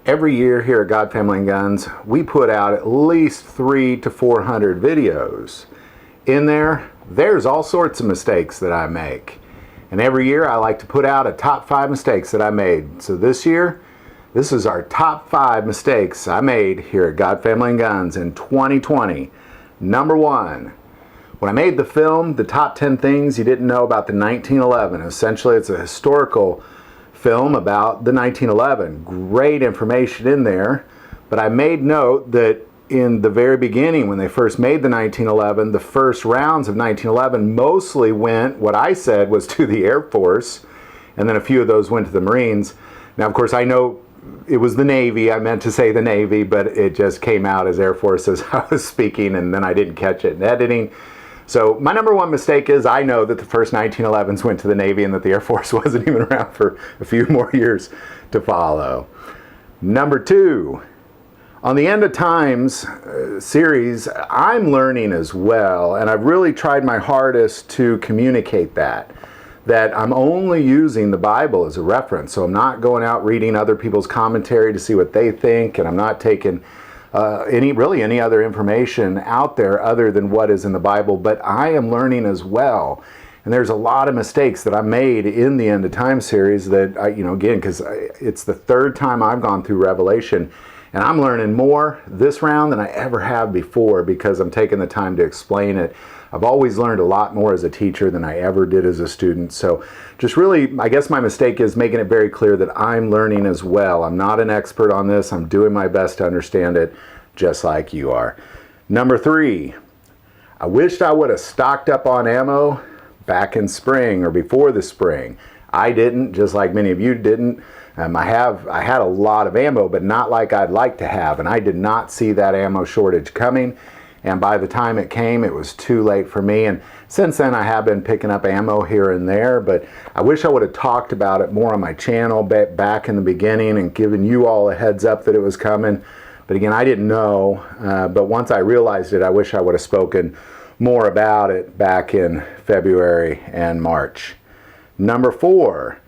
Every year here at God Family and Guns, we put out at least 300 to 400 videos. In there, there's all sorts of mistakes that I make. And every year I like to put out a top 5 mistakes that I made. So this year, this is our top 5 mistakes I made here at God Family and Guns in 2020. Number 1, when I made the film, The Top 10 Things You Didn't Know About the 1911. Essentially, it's a historical film about the 1911. Great information in there, but I made note that in the very beginning, when they first made the 1911, the first rounds of 1911 mostly went, what I said was to the Air Force, and then a few of those went to the Marines. Now, of course, I know it was the Navy. I meant to say the Navy, but it just came out as Air Force as I was speaking, and then I didn't catch it in editing. So my number 1 mistake is I know that the first 1911s went to the Navy and that the Air Force wasn't even around for a few more years to follow. Number 2, on the End of Times series, I'm learning as well, and I've really tried my hardest to communicate that I'm only using the Bible as a reference. So I'm not going out reading other people's commentary to see what they think, and I'm not taking any other information out there other than what is in the Bible, but I am learning as well. And there's a lot of mistakes that I made in the End of Time series that, again, because it's the 3rd time I've gone through Revelation, and I'm learning more this round than I ever have before because I'm taking the time to explain it. I've always learned a lot more as a teacher than I ever did as a student. So just really, I guess my mistake is making it very clear that I'm learning as well. I'm not an expert on this. I'm doing my best to understand it just like you are. Number 3, I wished I would have stocked up on ammo back in spring or before the spring. I didn't, just like many of you didn't. I had a lot of ammo, but not like I'd like to have, and I did not see that ammo shortage coming. And by the time it came, it was too late for me. And since then, I have been picking up ammo here and there, but I wish I would have talked about it more on my channel back in the beginning and given you all a heads up that it was coming. But again, I didn't know. But once I realized it, I wish I would have spoken more about it back in February and March. Number 4,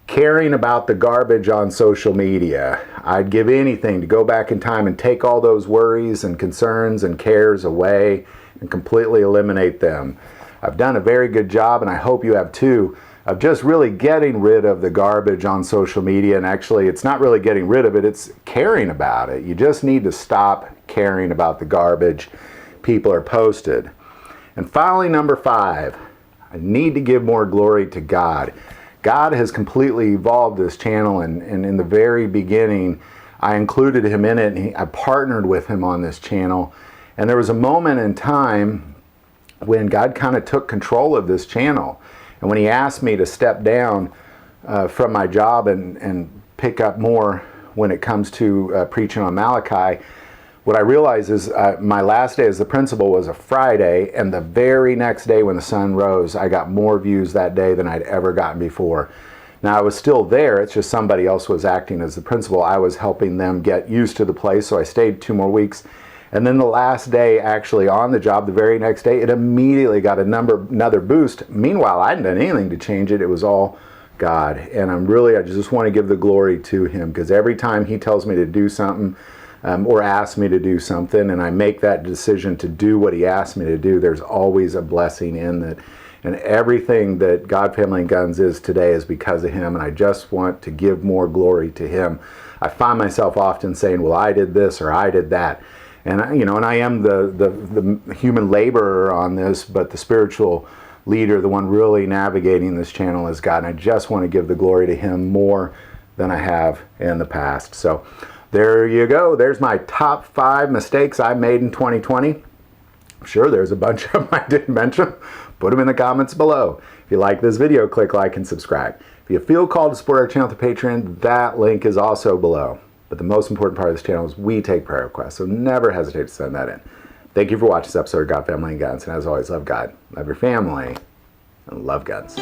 caring about the garbage on social media. I'd give anything to go back in time and take all those worries and concerns and cares away and completely eliminate them. I've done a very good job, and I hope you have too, of just really getting rid of the garbage on social media. And actually, it's not really getting rid of it, it's caring about it. You just need to stop caring about the garbage people are posted. And finally, number 5, I need to give more glory to God. God has completely evolved this channel, and in the very beginning, I included him in it, and I partnered with him on this channel. And there was a moment in time when God kind of took control of this channel. And when he asked me to step down from my job and pick up more when it comes to preaching on Malachi, what I realized is my last day as the principal was a Friday, and the very next day when the sun rose, I got more views that day than I'd ever gotten before. Now, I was still there, it's just somebody else was acting as the principal. I was helping them get used to the place, so I stayed 2 more weeks. And then the last day actually on the job, the very next day, it immediately got another boost. Meanwhile, I hadn't done anything to change it. It was all God. And I just want to give the glory to him, because every time he tells me to do something, or ask me to do something, and I make that decision to do what he asked me to do, there's always a blessing in it. And everything that God Family and Guns is today is because of him, and I just want to give more glory to him. I find myself often saying, well, I did this or I did that. And I am the human laborer on this, but the spiritual leader, the one really navigating this channel, is God. And I just want to give the glory to him more than I have in the past. So there you go. There's my top 5 mistakes I made in 2020. I'm sure there's a bunch of them I didn't mention. Put them in the comments below. If you like this video, click like and subscribe. If you feel called to support our channel through Patreon, that link is also below. But the most important part of this channel is we take prayer requests, so never hesitate to send that in. Thank you for watching this episode of God, Family, and Guns. And as always, love God, love your family, and love guns.